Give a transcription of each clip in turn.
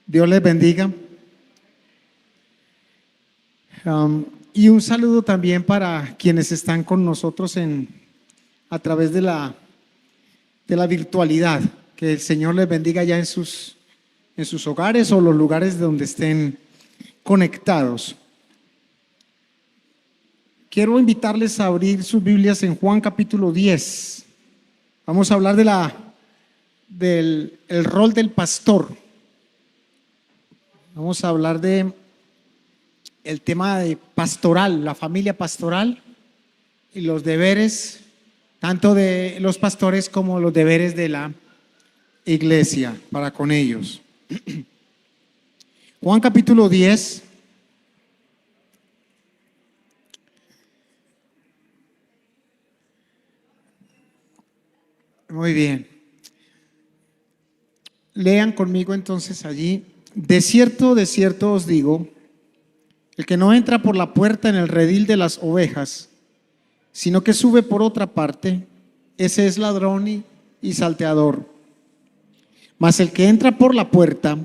Dios les bendiga. Y un saludo también para quienes están con nosotros a través de la virtualidad. Que el Señor les bendiga ya en sus hogares o los lugares donde estén conectados. Quiero invitarles a abrir sus Biblias en Juan capítulo 10. Vamos a hablar del rol del pastor. Vamos a hablar de el tema de pastoral, la familia pastoral y los deberes, tanto de los pastores como los deberes de la iglesia para con ellos. Juan capítulo 10. Muy bien. Lean conmigo entonces allí. De cierto os digo, el que no entra por la puerta en el redil de las ovejas, sino que sube por otra parte, ese es ladrón y salteador. Mas el que entra por la puerta,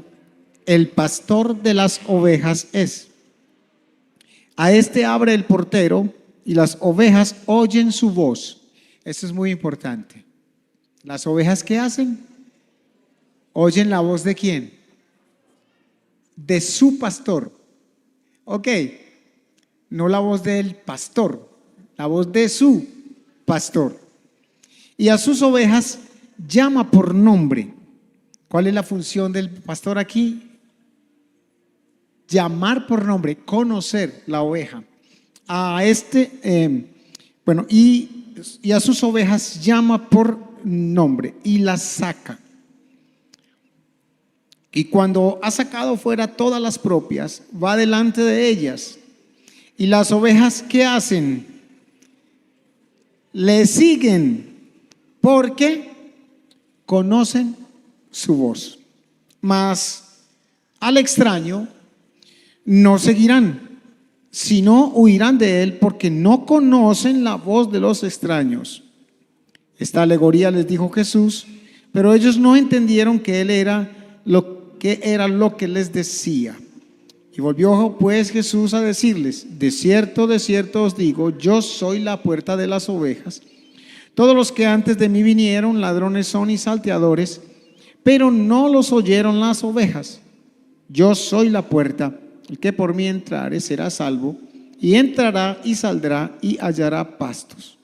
el pastor de las ovejas es. A este abre el portero y las ovejas oyen su voz. Eso es muy importante. Las ovejas, ¿qué hacen? Oyen la voz ¿de quién? De su pastor. Ok, no la voz del pastor, la voz de su pastor. Y a sus ovejas llama por nombre. ¿Cuál es la función del pastor aquí? Llamar por nombre, conocer la oveja. A y a sus ovejas llama por nombre y las saca. Y cuando ha sacado fuera todas las propias, va delante de ellas. Y las ovejas, ¿qué hacen? Le siguen porque conocen su voz. Mas al extraño no seguirán, sino huirán de él porque no conocen la voz de los extraños. Esta alegoría les dijo Jesús, pero ellos no entendieron que él era lo que les decía. Y volvió pues Jesús a decirles: de cierto os digo, yo soy la puerta de las ovejas. Todos los que antes de mí vinieron, ladrones son y salteadores, pero no los oyeron las ovejas. Yo soy la puerta, el que por mí entrare será salvo, y entrará y saldrá y hallará pastos.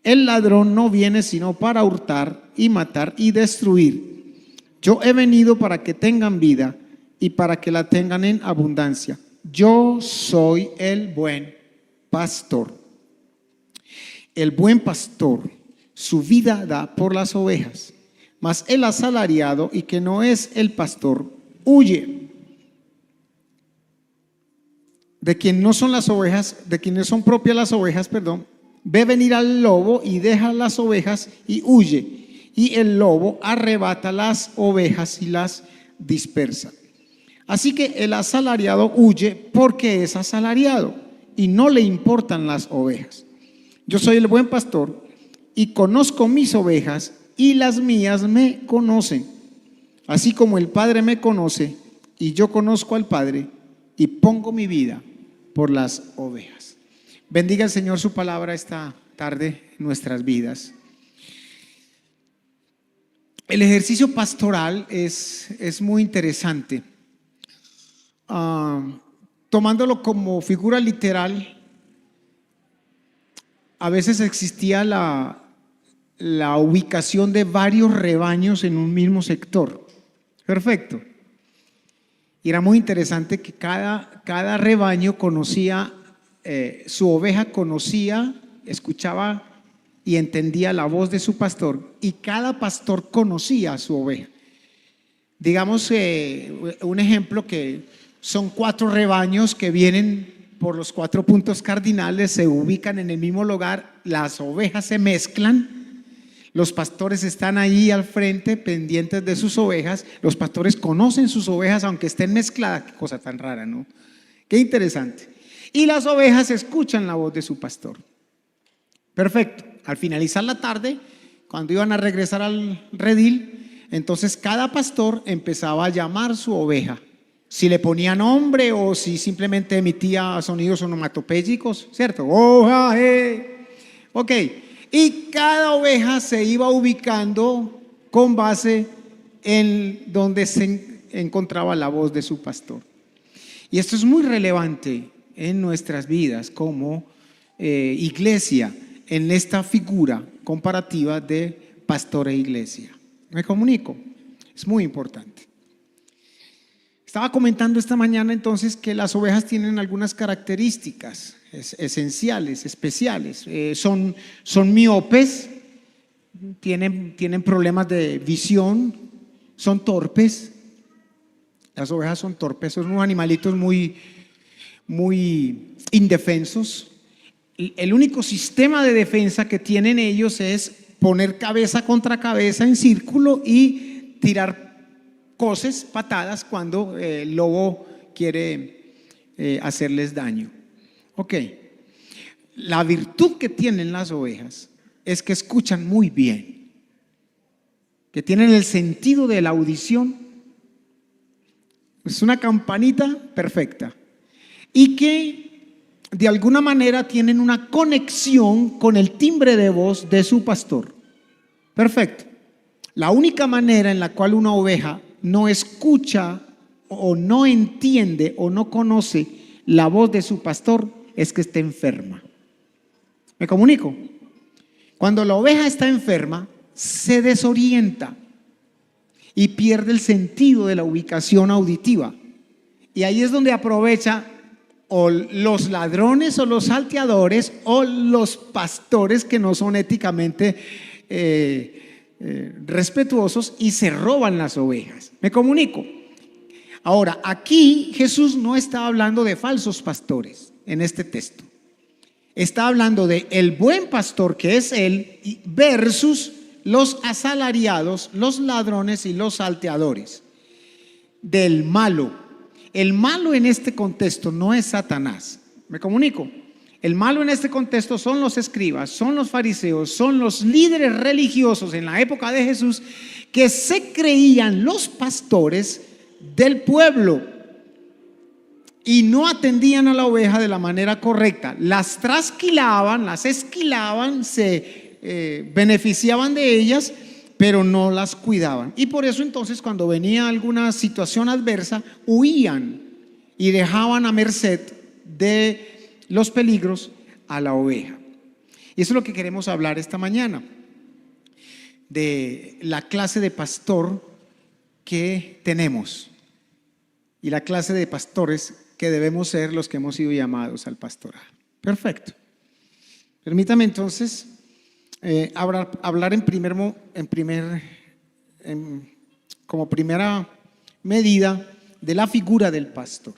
El ladrón no viene sino para hurtar y matar y destruir. Yo he venido para que tengan vida y para que la tengan en abundancia. Yo soy el buen pastor. El buen pastor su vida da por las ovejas, mas el asalariado y que no es el pastor huye. De quien no son las ovejas, de quienes son propias las ovejas, ve venir al lobo y deja las ovejas y huye. Y el lobo arrebata las ovejas y las dispersa. Así que el asalariado huye porque es asalariado y no le importan las ovejas. Yo soy el buen pastor y conozco mis ovejas y las mías me conocen. Así como el Padre me conoce y yo conozco al Padre y pongo mi vida por las ovejas. Bendiga el Señor su palabra esta tarde en nuestras vidas. El ejercicio pastoral es muy interesante. Tomándolo como figura literal, a veces existía la ubicación de varios rebaños en un mismo sector. Perfecto. Y era muy interesante que cada rebaño conocía, su oveja conocía, escuchaba y entendía la voz de su pastor, y cada pastor conocía a su oveja. Digamos un ejemplo, que son 4 rebaños que vienen por los 4 puntos cardinales, se ubican en el mismo lugar, las ovejas se mezclan, los pastores están ahí al frente pendientes de sus ovejas, los pastores conocen sus ovejas aunque estén mezcladas. Qué cosa tan rara, ¿no? Qué interesante. Y las ovejas escuchan la voz de su pastor. Perfecto. Al finalizar la tarde, cuando iban a regresar al redil, Entonces cada pastor empezaba a llamar su oveja. Si le ponía nombre o si simplemente emitía sonidos onomatopéyicos, ¿cierto? ¡Oja, Ok, y cada oveja se iba ubicando con base en donde se encontraba la voz de su pastor. Y esto es muy relevante en nuestras vidas como iglesia, en esta figura comparativa de pastor e iglesia. ¿Me comunico? Es muy importante. Estaba comentando esta mañana entonces que las ovejas tienen algunas características esenciales, especiales. Son miopes, tienen problemas de visión, son torpes. Las ovejas son torpes, son unos animalitos muy indefensos. El único sistema de defensa que tienen ellos es poner cabeza contra cabeza en círculo y tirar coces, patadas cuando el lobo quiere hacerles daño. Ok, la virtud que tienen las ovejas es que escuchan muy bien, que tienen el sentido de la audición, es una campanita perfecta, y que de alguna manera tienen una conexión con el timbre de voz de su pastor. Perfecto. La única manera en la cual una oveja no escucha o no entiende o no conoce la voz de su pastor es que esté enferma. ¿Me comunico? Cuando la oveja está enferma, se desorienta y pierde el sentido de la ubicación auditiva. Y ahí es donde aprovecha o los ladrones o los salteadores o los pastores que no son éticamente respetuosos y se roban las ovejas. ¿Me comunico? Ahora, aquí Jesús no está hablando de falsos pastores en este texto. Está hablando de el buen pastor, que es él, versus los asalariados, los ladrones y los salteadores. Del malo. El malo en este contexto no es Satanás. ¿Me comunico? El malo en este contexto son los escribas, son los fariseos, son los líderes religiosos en la época de Jesús que se creían los pastores del pueblo y no atendían a la oveja de la manera correcta. Las trasquilaban, las esquilaban, se beneficiaban de ellas, pero no las cuidaban. Y por eso entonces cuando venía alguna situación adversa, huían y dejaban a merced de los peligros a la oveja. Y eso es lo que queremos hablar esta mañana, de la clase de pastor que tenemos y la clase de pastores que debemos ser los que hemos sido llamados al pastorado. Perfecto. Permítame entonces hablar como primera medida de la figura del pastor.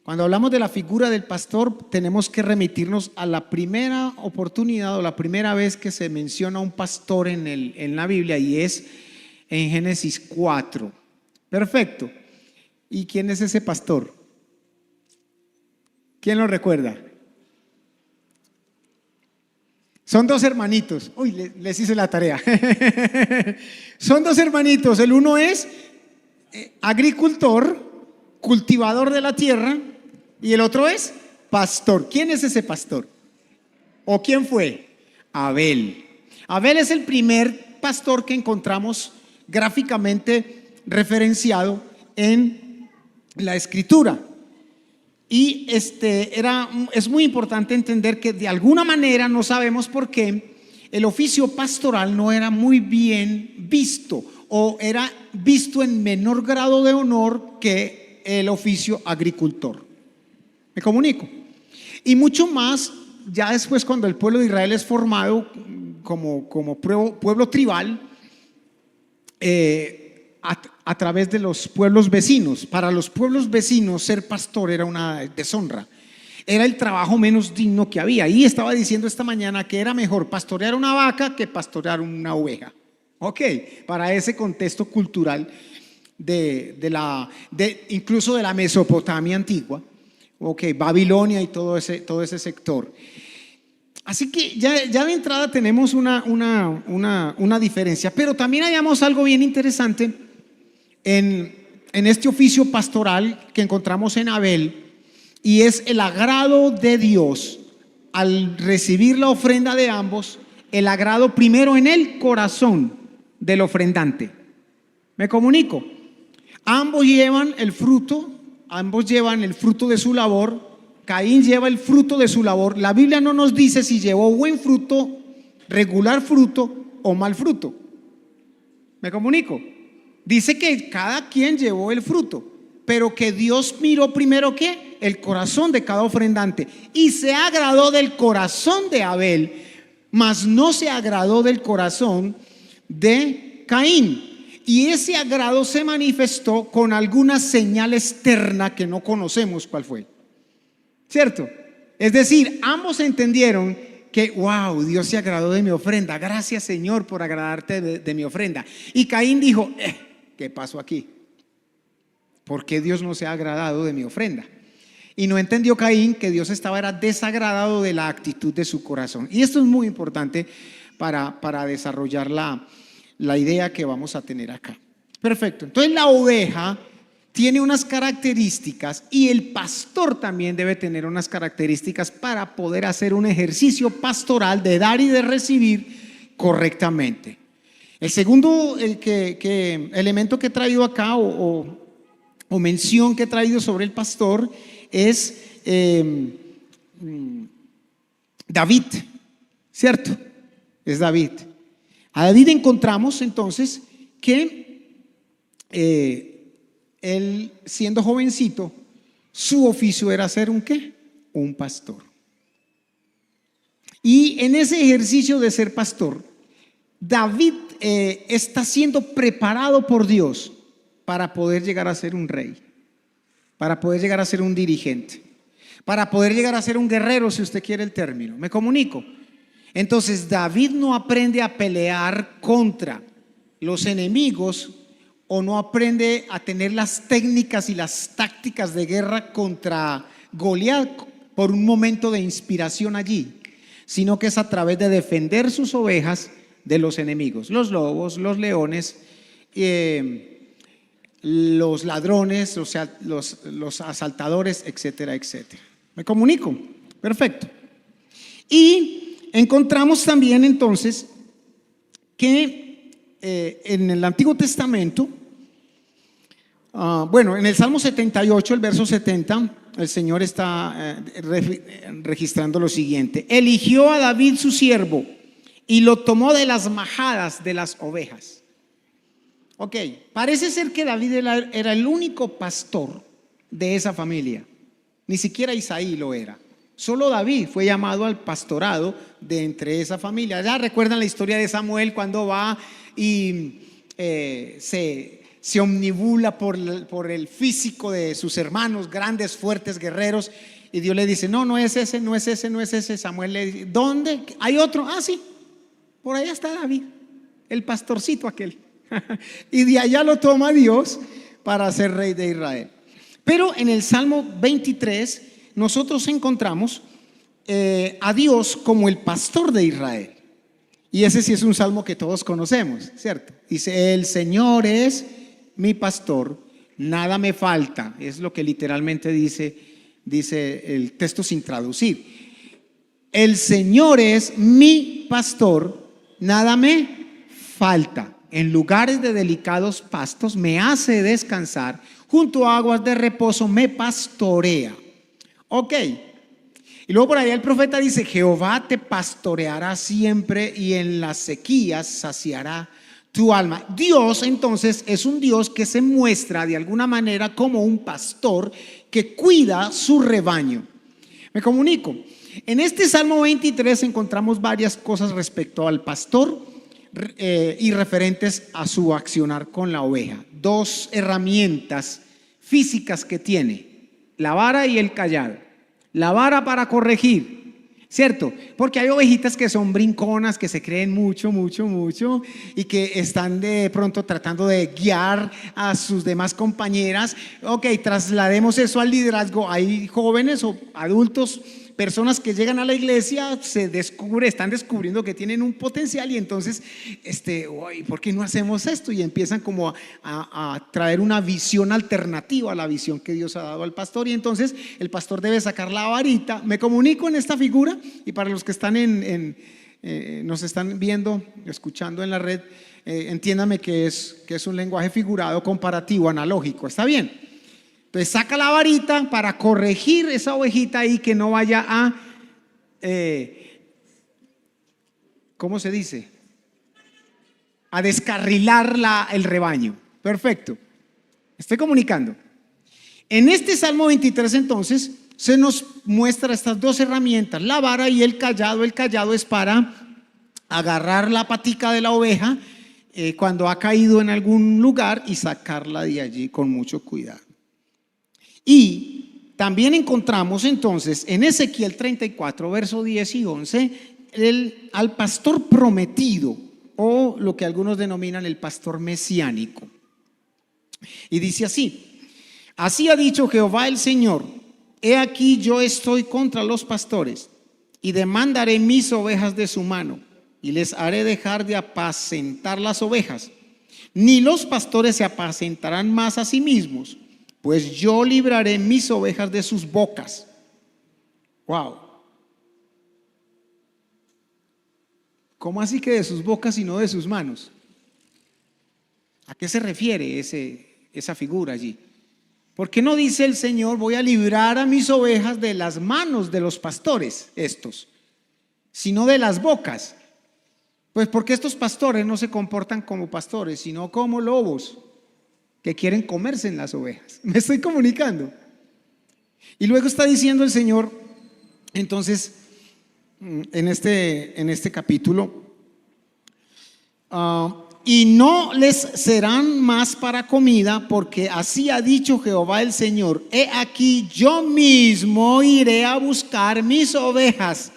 Cuando hablamos de la figura del pastor, tenemos que remitirnos a la primera oportunidad o la primera vez que se menciona un pastor en la Biblia, y es en Génesis 4. Perfecto. ¿Y quién es ese pastor? ¿Quién lo recuerda? Son dos hermanitos. Uy, les hice la tarea. Son dos hermanitos. El uno es agricultor, cultivador de la tierra, y el otro es pastor. ¿Quién es ese pastor? ¿O quién fue? Abel. Abel es el primer pastor que encontramos gráficamente referenciado en la escritura. Y es muy importante entender que de alguna manera, no sabemos por qué, el oficio pastoral no era muy bien visto o era visto en menor grado de honor que el oficio agricultor. ¿Me comunico? Y mucho más ya después, cuando el pueblo de Israel es formado como pueblo tribal, a través de los pueblos vecinos. Para los pueblos vecinos ser pastor era una deshonra, era el trabajo menos digno que había. Y estaba diciendo esta mañana que era mejor pastorear una vaca que pastorear una oveja. Ok, para ese contexto cultural incluso de la Mesopotamia antigua, ok, Babilonia y todo ese sector. Así que ya de entrada tenemos una diferencia, pero también hallamos algo bien interesante en este oficio pastoral que encontramos en Abel, y es el agrado de Dios al recibir la ofrenda de ambos, el agrado primero en el corazón del ofrendante. Me comunico. Ambos llevan el fruto de su labor. Caín lleva el fruto de su labor. La Biblia no nos dice si llevó buen fruto, regular fruto o mal fruto. ¿Me comunico? Dice que cada quien llevó el fruto, pero que Dios miró primero ¿qué? El corazón de cada ofrendante, y se agradó del corazón de Abel, mas no se agradó del corazón de Caín. Y ese agrado se manifestó con alguna señal externa que no conocemos cuál fue. ¿Cierto? Es decir, ambos entendieron que, wow, Dios se agradó de mi ofrenda. Gracias, Señor, por agradarte de mi ofrenda. Y Caín dijo, ¿qué pasó aquí? ¿Por qué Dios no se ha agradado de mi ofrenda? Y no entendió Caín que Dios era desagradado de la actitud de su corazón. Y esto es muy importante para desarrollar la idea que vamos a tener acá. Perfecto. Entonces la oveja tiene unas características, y el pastor también debe tener unas características para poder hacer un ejercicio pastoral de dar y de recibir correctamente. El segundo elemento que he traído acá o mención que he traído sobre el pastor es David, ¿cierto? Es David. A David encontramos entonces que él, siendo jovencito, su oficio era ser ¿un qué? Un pastor. Y en ese ejercicio de ser pastor, David está siendo preparado por Dios para poder llegar a ser un rey, para poder llegar a ser un dirigente, para poder llegar a ser un guerrero, si usted quiere el término. ¿Me comunico? Entonces David no aprende a pelear contra los enemigos, o no aprende a tener las técnicas y las tácticas de guerra contra Goliat por un momento de inspiración allí, sino que es a través de defender sus ovejas de los enemigos, los lobos, los leones, los ladrones, o sea, los asaltadores, etcétera, etcétera. ¿Me comunico? Perfecto. Y encontramos también entonces que en el Antiguo Testamento, en el Salmo 78, el verso 70, el Señor está registrando lo siguiente: eligió a David su siervo y lo tomó de las majadas de las ovejas. Ok, parece ser que David era el único pastor de esa familia. Ni siquiera Isaí lo era. Solo David fue llamado al pastorado de entre esa familia. Ya recuerdan la historia de Samuel cuando va y se omnibula por el físico de sus hermanos, grandes, fuertes, guerreros, y Dios le dice, no es ese, no es ese, no es ese. Samuel le dice, ¿dónde? ¿Hay otro? Ah, sí, por allá está David, el pastorcito aquel. Y de allá lo toma Dios para ser rey de Israel. Pero en el Salmo 23 nosotros encontramos a Dios como el pastor de Israel. Y ese sí es un salmo que todos conocemos, ¿cierto? Dice, el Señor es mi pastor, nada me falta. Es lo que literalmente dice el texto sin traducir. El Señor es mi pastor, nada me falta. En lugares de delicados pastos me hace descansar, junto a aguas de reposo me pastorea. Ok. Y luego por ahí el profeta dice, Jehová te pastoreará siempre y en las sequías saciará tu alma. Dios entonces es un Dios que se muestra de alguna manera como un pastor que cuida su rebaño. Me comunico. En este Salmo 23 encontramos varias cosas respecto al pastor y referentes a su accionar con la oveja. Dos herramientas físicas que tiene, la vara y el cayado. La vara para corregir, ¿cierto? Porque hay ovejitas que son brinconas, que se creen mucho y que están de pronto tratando de guiar a sus demás compañeras. Ok, traslademos eso al liderazgo. Hay jóvenes o adultos, personas que llegan a la iglesia están descubriendo que tienen un potencial y entonces, uy, ¿por qué no hacemos esto? Y empiezan como a traer una visión alternativa a la visión que Dios ha dado al pastor, y entonces el pastor debe sacar la varita. Me comunico en esta figura, y para los que están nos están viendo, escuchando en la red, entiéndame que es un lenguaje figurado, comparativo, analógico. ¿Está bien? Entonces saca la varita para corregir esa ovejita ahí, que no vaya a, ¿cómo se dice? A descarrilar el rebaño. Perfecto. Estoy comunicando. En este Salmo 23 entonces se nos muestra estas dos herramientas, la vara y el cayado. El cayado es para agarrar la patica de la oveja cuando ha caído en algún lugar y sacarla de allí con mucho cuidado. Y también encontramos entonces en Ezequiel 34, verso 10 y 11, al pastor prometido, o lo que algunos denominan el pastor mesiánico. Y dice así: así ha dicho Jehová el Señor, he aquí yo estoy contra los pastores, y demandaré mis ovejas de su mano, y les haré dejar de apacentar las ovejas, ni los pastores se apacentarán más a sí mismos, pues yo libraré mis ovejas de sus bocas. Wow. ¿Cómo así que de sus bocas y no de sus manos? ¿A qué se refiere esa figura allí? ¿Por qué no dice el Señor, voy a librar a mis ovejas de las manos de los pastores estos, sino de las bocas? Pues porque estos pastores no se comportan como pastores, sino como lobos que quieren comerse en las ovejas. ¿Me estoy comunicando? Y luego está diciendo el Señor, entonces, en este capítulo, y no les serán más para comida, porque así ha dicho Jehová el Señor, he aquí yo mismo iré a buscar mis ovejas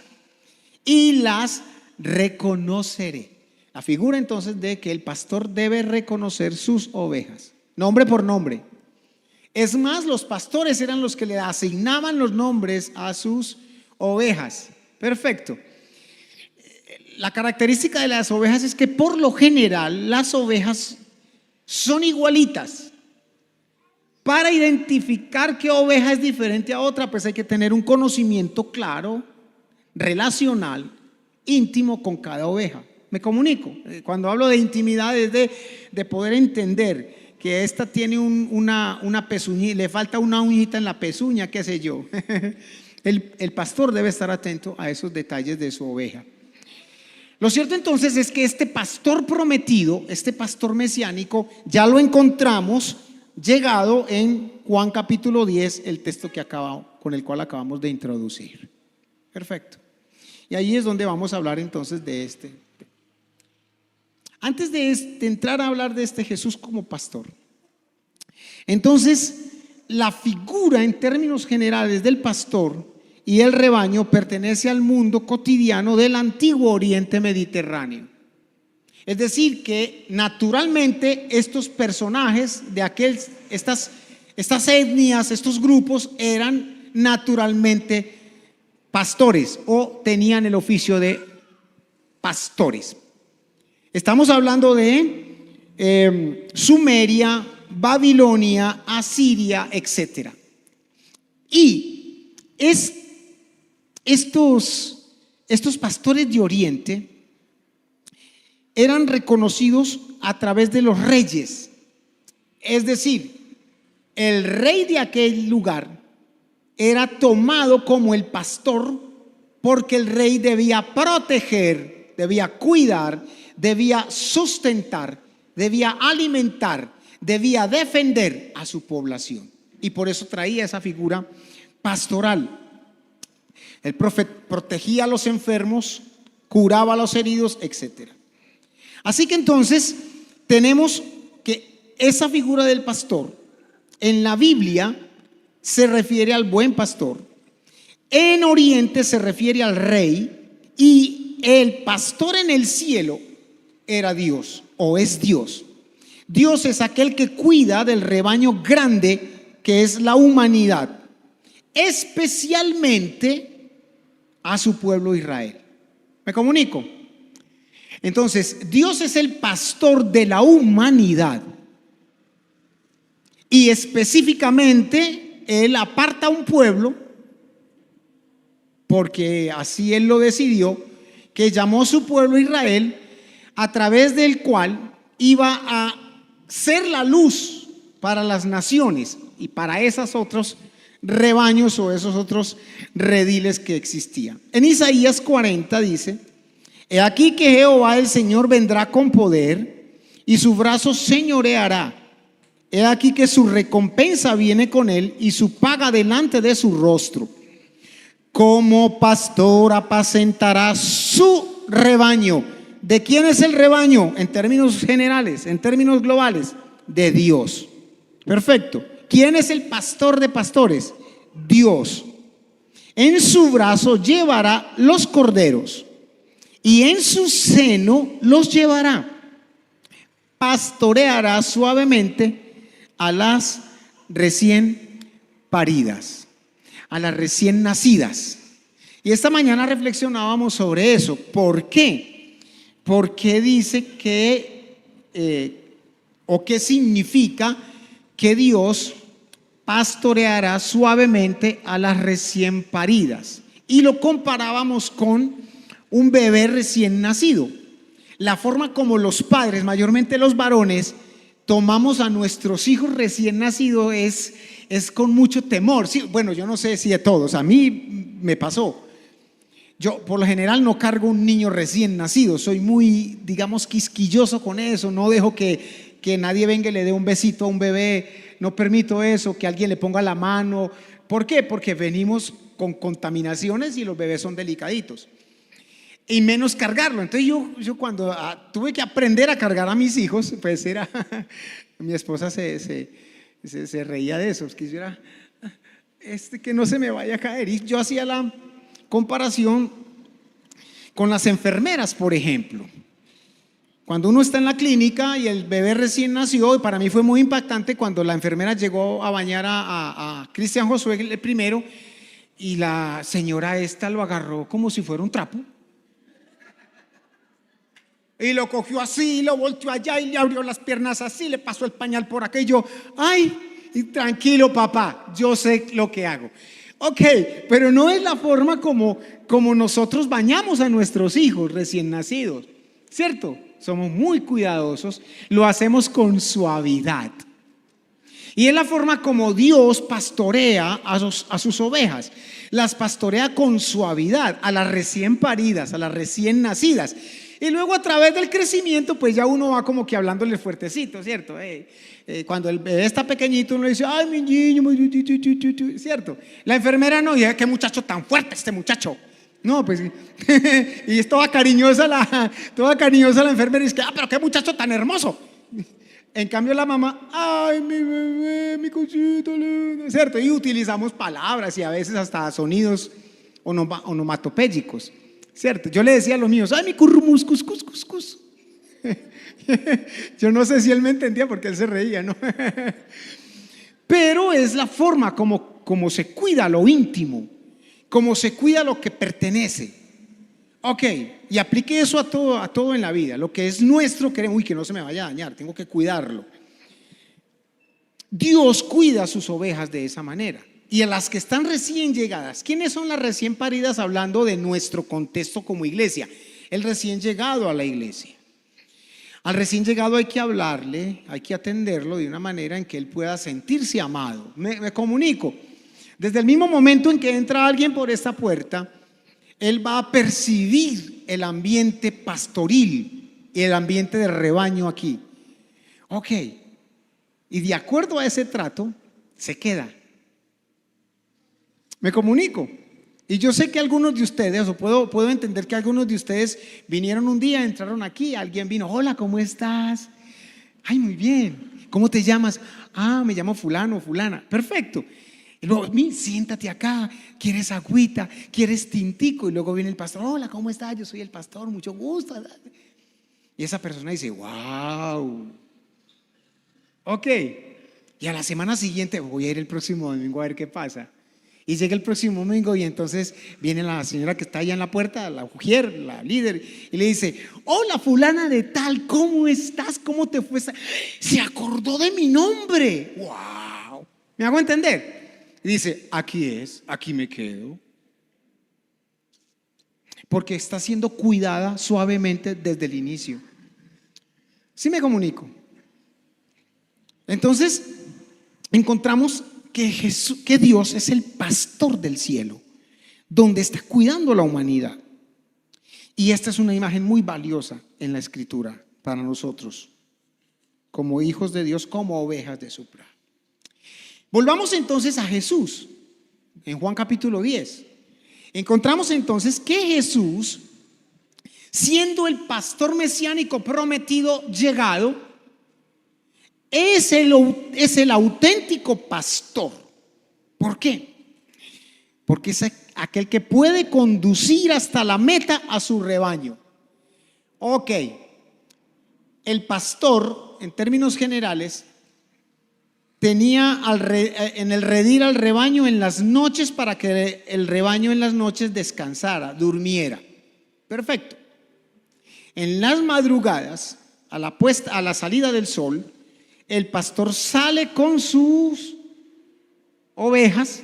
y las reconoceré. La figura entonces de que el pastor debe reconocer sus ovejas, nombre por nombre. Es más, los pastores eran los que le asignaban los nombres a sus ovejas. Perfecto. La característica de las ovejas es que por lo general las ovejas son igualitas. Para identificar qué oveja es diferente a otra, pues hay que tener un conocimiento claro, relacional, íntimo con cada oveja. Me comunico. Cuando hablo de intimidad es de poder entender que esta tiene una pezuñita, le falta una uñita en la pezuña, qué sé yo. El pastor debe estar atento a esos detalles de su oveja. Lo cierto entonces es que este pastor prometido, este pastor mesiánico, ya lo encontramos llegado en Juan capítulo 10, el texto con el cual acabamos de introducir. Perfecto. Y ahí es donde vamos a hablar entonces de este. Antes de entrar a hablar de este Jesús como pastor, entonces la figura en términos generales del pastor y el rebaño pertenece al mundo cotidiano del antiguo Oriente Mediterráneo. Es decir, que naturalmente estos personajes de estas etnias, estos grupos eran naturalmente pastores o tenían el oficio de pastores. Estamos hablando de Sumeria, Babilonia, Asiria, etc. Y estos pastores de Oriente eran reconocidos a través de los reyes. Es decir, el rey de aquel lugar era tomado como el pastor porque el rey debía proteger, debía cuidar, debía sustentar, debía alimentar, debía defender a su población. Y por eso traía esa figura pastoral. El profeta protegía a los enfermos, curaba a los heridos, etc. Así que entonces tenemos que esa figura del pastor en la Biblia se refiere al buen pastor, en Oriente se refiere al rey, y el pastor en el cielo era Dios o es Dios. Dios es aquel que cuida del rebaño grande que es la humanidad, especialmente a su pueblo Israel. ¿Me comunico? Entonces, Dios es el pastor de la humanidad. Y específicamente, Él aparta a un pueblo, porque así Él lo decidió, que llamó a su pueblo Israel, a través del cual iba a ser la luz para las naciones y para esos otros rebaños o esos otros rediles que existían. En Isaías 40 dice: he aquí que Jehová el Señor vendrá con poder y su brazo señoreará. He aquí que su recompensa viene con él y su paga delante de su rostro. Como pastor apacentará su rebaño. ¿De quién es el rebaño? En términos generales, en términos globales, de Dios. Perfecto. ¿Quién es el pastor de pastores? Dios. En su brazo llevará los corderos y en su seno los llevará. Pastoreará suavemente a las recién paridas, a las recién nacidas. Y esta mañana reflexionábamos sobre eso. ¿Por qué? Porque dice que, o qué significa que Dios pastoreará suavemente a las recién paridas. Y lo comparábamos con un bebé recién nacido. La forma como los padres, mayormente los varones, tomamos a nuestros hijos recién nacidos es con mucho temor. Sí, bueno, yo no sé si a todos, a mí me pasó. Yo por lo general no cargo un niño recién nacido, soy muy, digamos, quisquilloso con eso, no dejo que nadie venga y le dé un besito a un bebé, no permito eso, que alguien le ponga la mano. ¿Por qué? Porque venimos con contaminaciones y los bebés son delicaditos. Y menos cargarlo. Entonces yo cuando tuve que aprender a cargar a mis hijos, pues era, mi esposa se reía de eso, que yo era, que no se me vaya a caer. Y yo hacía la comparación con las enfermeras, por ejemplo. Cuando uno está en la clínica y el bebé recién nació, y para mí fue muy impactante cuando la enfermera llegó a bañar a Cristian Josué el primero, y la señora esta lo agarró como si fuera un trapo. Y lo cogió así, lo volteó allá y le abrió las piernas así, le pasó el pañal por aquello. Ay, y tranquilo papá, yo sé lo que hago. Ok, pero no es la forma como nosotros bañamos a nuestros hijos recién nacidos, ¿cierto? Somos muy cuidadosos, lo hacemos con suavidad. Y es la forma como Dios pastorea a sus ovejas. Las pastorea con suavidad a las recién paridas, a las recién nacidas. Y luego a través del crecimiento, pues ya uno va como que hablándole fuertecito, ¿cierto? Cuando el bebé está pequeñito, uno le dice, ay, mi niño, ¿cierto? La enfermera no, y qué muchacho tan fuerte este muchacho. No, pues, y es toda cariñosa la enfermera, y dice, pero qué muchacho tan hermoso. En cambio la mamá, ay, mi bebé, mi cosito lindo, ¿cierto? Y utilizamos palabras y a veces hasta sonidos onomatopéyicos, ¿cierto? Yo le decía a los míos, ay, mi currumus, cus. Yo no sé si él me entendía porque él se reía, ¿no? Pero es la forma como se cuida lo íntimo, como se cuida lo que pertenece. Ok, y aplique eso a todo en la vida. Lo que es nuestro, queremos, que no se me vaya a dañar, tengo que cuidarlo. Dios cuida a sus ovejas de esa manera. Y a las que están recién llegadas, ¿quiénes son las recién paridas hablando de nuestro contexto como iglesia? El recién llegado a la iglesia. Al recién llegado hay que hablarle, hay que atenderlo de una manera en que él pueda sentirse amado. Me comunico. Desde el mismo momento en que entra alguien por esta puerta, él va a percibir el ambiente pastoril y el ambiente de rebaño aquí. Ok, y de acuerdo a ese trato, se queda. Me comunico. Y yo sé que algunos de ustedes, o puedo entender que algunos de ustedes vinieron un día, entraron aquí, alguien vino, hola, ¿cómo estás? Ay, muy bien. ¿Cómo te llamas? Ah, me llamo fulano o fulana. Perfecto. Y luego, siéntate acá, ¿quieres agüita? ¿Quieres tintico? Y luego viene el pastor, hola, ¿cómo estás? Yo soy el pastor, mucho gusto. Y esa persona dice, wow. Ok. Y a la semana siguiente, voy a ir el próximo domingo a ver qué pasa. Y llega el próximo domingo y entonces viene la señora que está allá en la puerta, la mujer, la líder, y le dice: hola fulana de tal, ¿cómo estás? ¿Cómo te fue? Se acordó de mi nombre. ¡Wow! ¿Me hago entender? Y dice: aquí es, aquí me quedo. Porque está siendo cuidada suavemente desde el inicio. ¿Sí me comunico? Entonces encontramos que Dios es el pastor del cielo, donde está cuidando la humanidad. Y esta es una imagen muy valiosa en la escritura para nosotros, como hijos de Dios, como ovejas de su prado. Volvamos entonces a Jesús, en Juan capítulo 10. Encontramos entonces que Jesús, siendo el pastor mesiánico prometido, llegado, es el auténtico pastor. ¿Por qué? Porque es aquel que puede conducir hasta la meta a su rebaño. Ok, el pastor, en términos generales, tenía en el redil al rebaño en las noches para que el rebaño en las noches descansara, durmiera. Perfecto. En las madrugadas, a la salida del sol, el pastor sale con sus ovejas,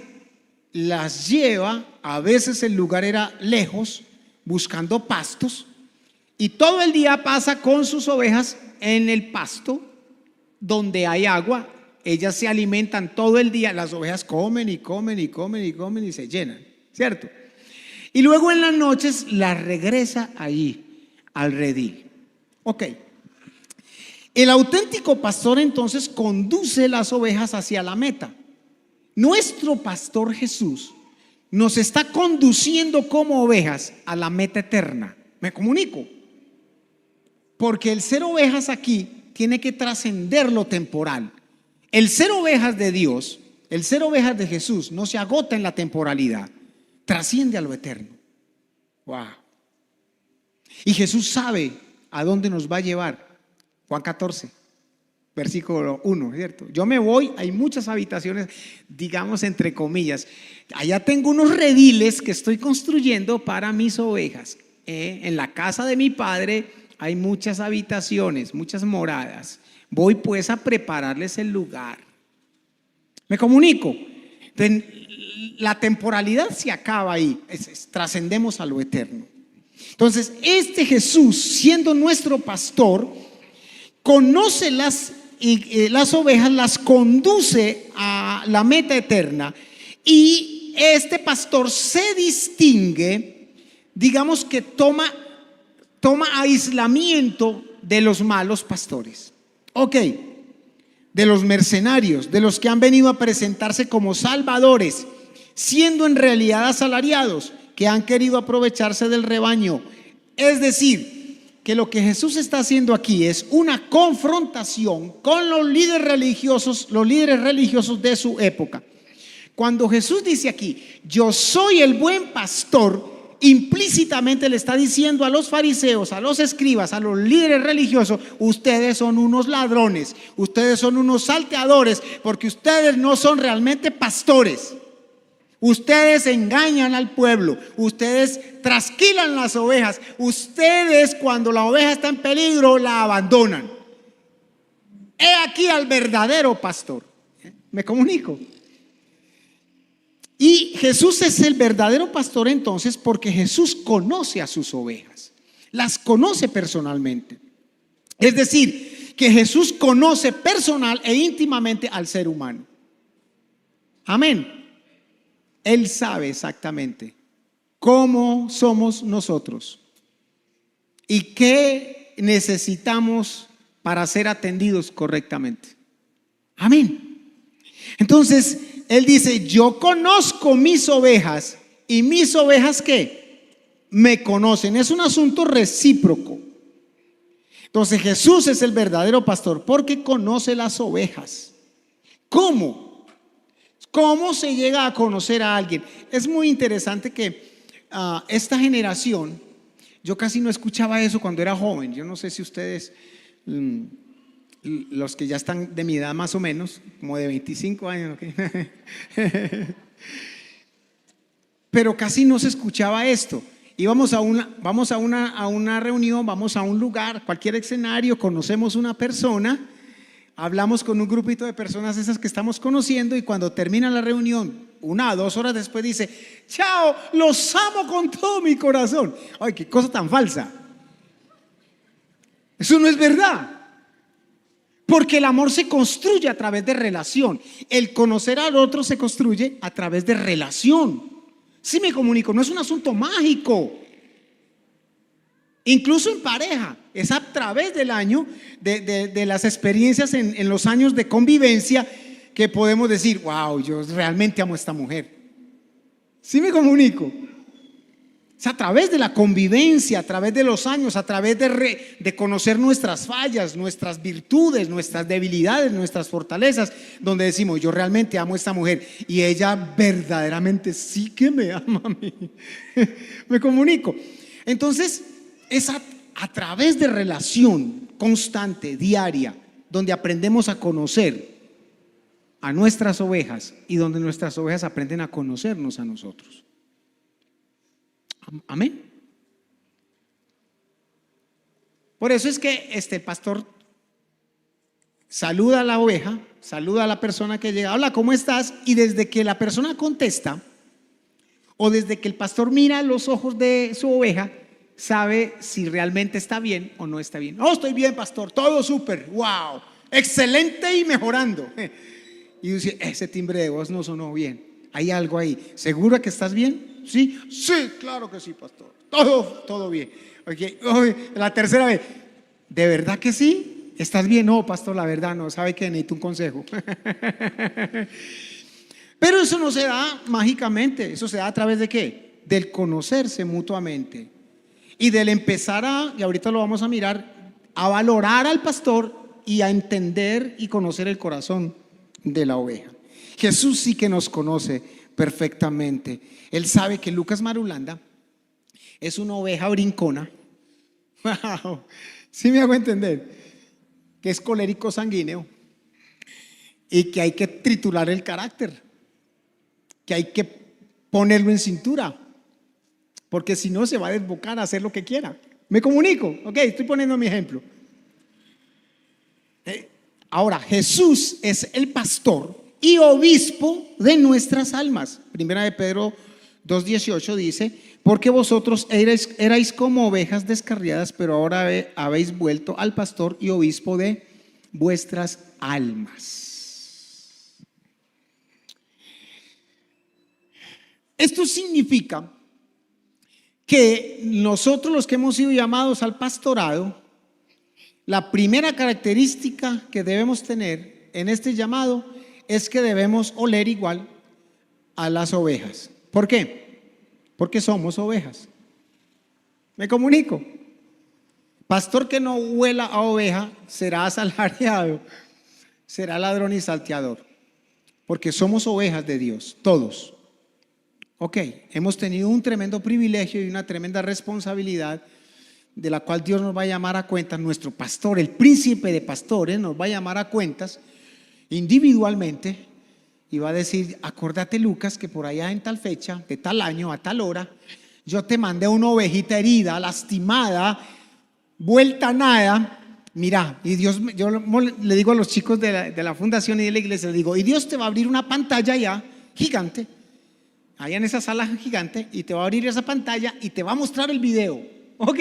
las lleva, a veces el lugar era lejos, buscando pastos, y todo el día pasa con sus ovejas en el pasto donde hay agua. Ellas se alimentan todo el día, las ovejas comen y comen y comen y comen y se llenan, ¿cierto? Y luego en las noches las regresa ahí al redil. Ok. El auténtico pastor entonces conduce las ovejas hacia la meta. Nuestro pastor Jesús nos está conduciendo como ovejas a la meta eterna. ¿Me comunico? Porque el ser ovejas aquí tiene que trascender lo temporal. El ser ovejas de Dios, el ser ovejas de Jesús, no se agota en la temporalidad, trasciende a lo eterno. Wow. Y Jesús sabe a dónde nos va a llevar. Juan 14, versículo 1, ¿cierto? Yo me voy, hay muchas habitaciones, digamos entre comillas. Allá tengo unos rediles que estoy construyendo para mis ovejas. En la casa de mi padre hay muchas habitaciones, muchas moradas. Voy pues a prepararles el lugar. ¿Me comunico? Entonces, la temporalidad se acaba ahí, trascendemos a lo eterno. Entonces, este Jesús, siendo nuestro pastor, conoce las ovejas, las conduce a la meta eterna, y este pastor se distingue, digamos que toma aislamiento de los malos pastores. Ok, de los mercenarios, de los que han venido a presentarse como salvadores, siendo en realidad asalariados, que han querido aprovecharse del rebaño. Es decir, que lo que Jesús está haciendo aquí es una confrontación con los líderes religiosos de su época. Cuando Jesús dice aquí: yo soy el buen pastor, implícitamente le está diciendo a los fariseos, a los escribas, a los líderes religiosos: ustedes son unos ladrones, ustedes son unos salteadores, porque ustedes no son realmente pastores. Ustedes engañan al pueblo, ustedes trasquilan las ovejas, ustedes cuando la oveja está en peligro la abandonan. He aquí al verdadero pastor. ¿Me comunico? Y Jesús es el verdadero pastor entonces porque Jesús conoce a sus ovejas, las conoce personalmente. Es decir, que Jesús conoce personal e íntimamente al ser humano. Amén. Él sabe exactamente cómo somos nosotros y qué necesitamos para ser atendidos correctamente. Amén. Entonces, Él dice: yo conozco mis ovejas y mis ovejas ¿qué? Me conocen. Es un asunto recíproco. Entonces, Jesús es el verdadero pastor porque conoce las ovejas. ¿Cómo? ¿Cómo se llega a conocer a alguien? Es muy interesante que esta generación, yo casi no escuchaba eso cuando era joven. Yo no sé si ustedes, los que ya están de mi edad más o menos, como de 25 años, ¿okay? pero casi no se escuchaba esto. Íbamos vamos a una reunión, vamos a un lugar, cualquier escenario, conocemos una persona, hablamos con un grupito de personas esas que estamos conociendo, y cuando termina la reunión, 1 o 2 horas después dice: chao, los amo con todo mi corazón. Ay, qué cosa tan falsa. Eso no es verdad. Porque el amor se construye a través de relación. El conocer al otro se construye a través de relación. Sí me comunico, no es un asunto mágico. Incluso en pareja, es a través del año, de las experiencias en los años de convivencia, que podemos decir: wow, yo realmente amo a esta mujer. Sí me comunico. Es a través de la convivencia, a través de los años, a través de conocer nuestras fallas, nuestras virtudes, nuestras debilidades, nuestras fortalezas, donde decimos: yo realmente amo a esta mujer y ella verdaderamente sí que me ama a mí. Me comunico. Entonces es a través de relación constante, diaria, donde aprendemos a conocer a nuestras ovejas y donde nuestras ovejas aprenden a conocernos a nosotros. Amén. Por eso es que el pastor saluda a la oveja, saluda a la persona que llega: hola, ¿cómo estás? Y desde que la persona contesta, o desde que el pastor mira los ojos de su oveja, sabe si realmente está bien o no está bien. Oh, estoy bien, pastor, todo súper, wow, excelente y mejorando. Y dice: ese timbre de voz no sonó bien, hay algo ahí. ¿Segura que estás bien? Sí, sí, claro que sí, pastor, todo bien. Okay. La tercera vez: ¿de verdad que sí? ¿Estás bien? No, pastor, la verdad no, sabe que necesito un consejo. Pero eso no se da mágicamente, eso se da a través de ¿qué? Del conocerse mutuamente y del empezar y ahorita lo vamos a mirar, a valorar al pastor y a entender y conocer el corazón de la oveja. Jesús sí que nos conoce perfectamente. Él sabe que Lucas Marulanda es una oveja brincona. Wow. ¿Sí me hago entender? Que es colérico sanguíneo y que hay que triturar el carácter, que hay que ponerlo en cintura, porque si no se va a desbocar a hacer lo que quiera. ¿Me comunico? Ok, estoy poniendo mi ejemplo. Ahora, Jesús es el pastor y obispo de nuestras almas. Primera de Pedro 2:18 dice: porque vosotros erais como ovejas descarriadas, pero ahora habéis vuelto al pastor y obispo de vuestras almas. Esto significa que nosotros, los que hemos sido llamados al pastorado, la primera característica que debemos tener en este llamado es que debemos oler igual a las ovejas. ¿Por qué? Porque somos ovejas. ¿Me comunico? Pastor que no huela a oveja será asalariado, será ladrón y salteador, porque somos ovejas de Dios, todos. Ok, hemos tenido un tremendo privilegio y una tremenda responsabilidad, de la cual Dios nos va a llamar a cuentas. Nuestro pastor, el príncipe de pastores, nos va a llamar a cuentas individualmente y va a decir: acordate, Lucas, que por allá en tal fecha, de tal año, a tal hora, yo te mandé una ovejita herida, lastimada, vuelta a nada. Mira, y Dios, yo le digo a los chicos de la fundación y de la iglesia, le digo: y Dios te va a abrir una pantalla allá gigante, allá en esa sala gigante, y te va a abrir esa pantalla y te va a mostrar el video. Ok,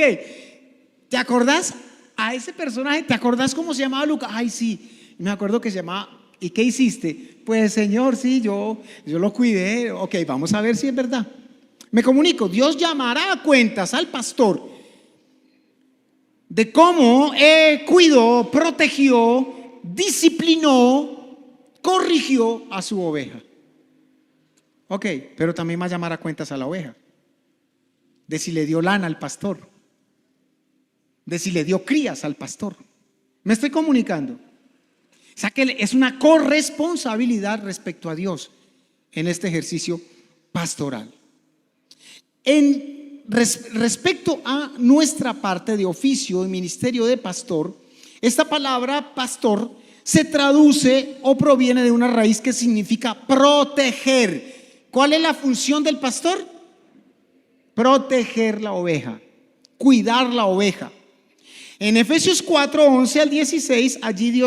¿te acordás a ese personaje? ¿Te acordás cómo se llamaba Lucas? Ay, sí, me acuerdo que se llamaba. ¿Y qué hiciste? Pues, Señor, sí, yo lo cuidé. Ok, vamos a ver si es verdad. Me comunico. Dios llamará a cuentas al pastor de cómo cuidó, protegió, disciplinó, corrigió a su oveja. Ok, pero también va a llamar a cuentas a la oveja, de si le dio lana al pastor, de si le dio crías al pastor. ¿Me estoy comunicando? O sea que es una corresponsabilidad respecto a Dios en este ejercicio pastoral. Respecto a nuestra parte de oficio y ministerio de pastor, esta palabra pastor se traduce o proviene de una raíz que significa proteger. ¿Cuál es la función del pastor? proteger la oveja, cuidar la oveja. En Efesios 4, 11 al 16, allí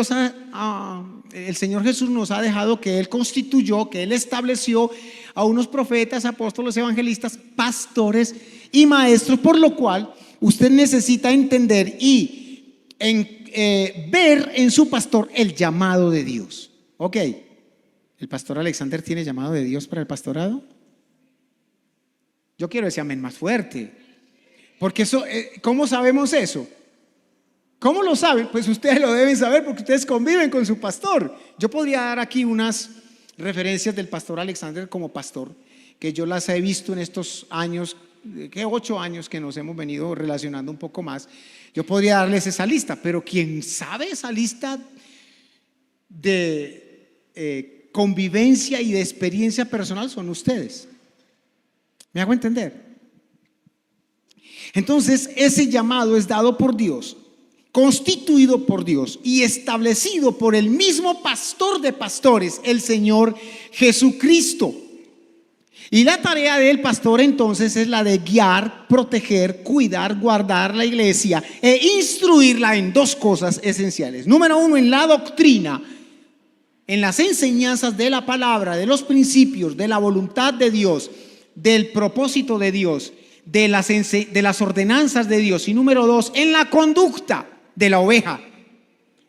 el Señor Jesús nos ha dejado que Él constituyó, que Él estableció a unos profetas, apóstoles, evangelistas, pastores y maestros, por lo cual usted necesita entender y ver en su pastor el llamado de Dios. Ok, ¿el pastor Alexander tiene llamado de Dios para el pastorado? Yo quiero ese amén más fuerte, porque eso, ¿cómo sabemos eso? ¿Cómo lo saben? Pues ustedes lo deben saber porque ustedes conviven con su pastor. Yo podría dar aquí unas referencias del pastor Alexander como pastor, que yo las he visto en estos años, que 8 años que nos hemos venido relacionando un poco más. Yo podría darles esa lista, pero quien sabe esa lista de convivencia y de experiencia personal son ustedes. ¿Me hago entender? Entonces, ese llamado es dado por Dios, constituido por Dios y establecido por el mismo pastor de pastores, el Señor Jesucristo. Y la tarea del pastor entonces es la de guiar, proteger, cuidar, guardar la iglesia e instruirla en 2 cosas esenciales. Número 1, en la doctrina, en las enseñanzas de la palabra, de los principios, de la voluntad de Dios, del propósito de Dios, de las ordenanzas de Dios. Y número 2, en la conducta de la oveja,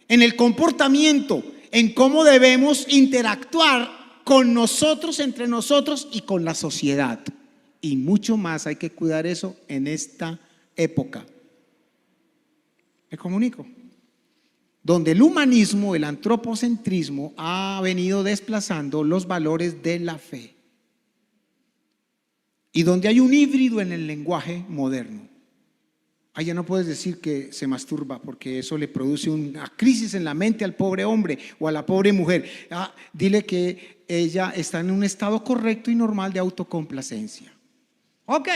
en el comportamiento, en cómo debemos interactuar con nosotros, entre nosotros y con la sociedad. Y mucho más hay que cuidar eso en esta época. ¿Me comunico? Donde el humanismo, el antropocentrismo ha venido desplazando los valores de la fe. Y donde hay un híbrido en el lenguaje moderno. Allá no puedes decir que se masturba porque eso le produce una crisis en la mente al pobre hombre o a la pobre mujer. Dile que ella está en un estado correcto y normal de autocomplacencia. Ok,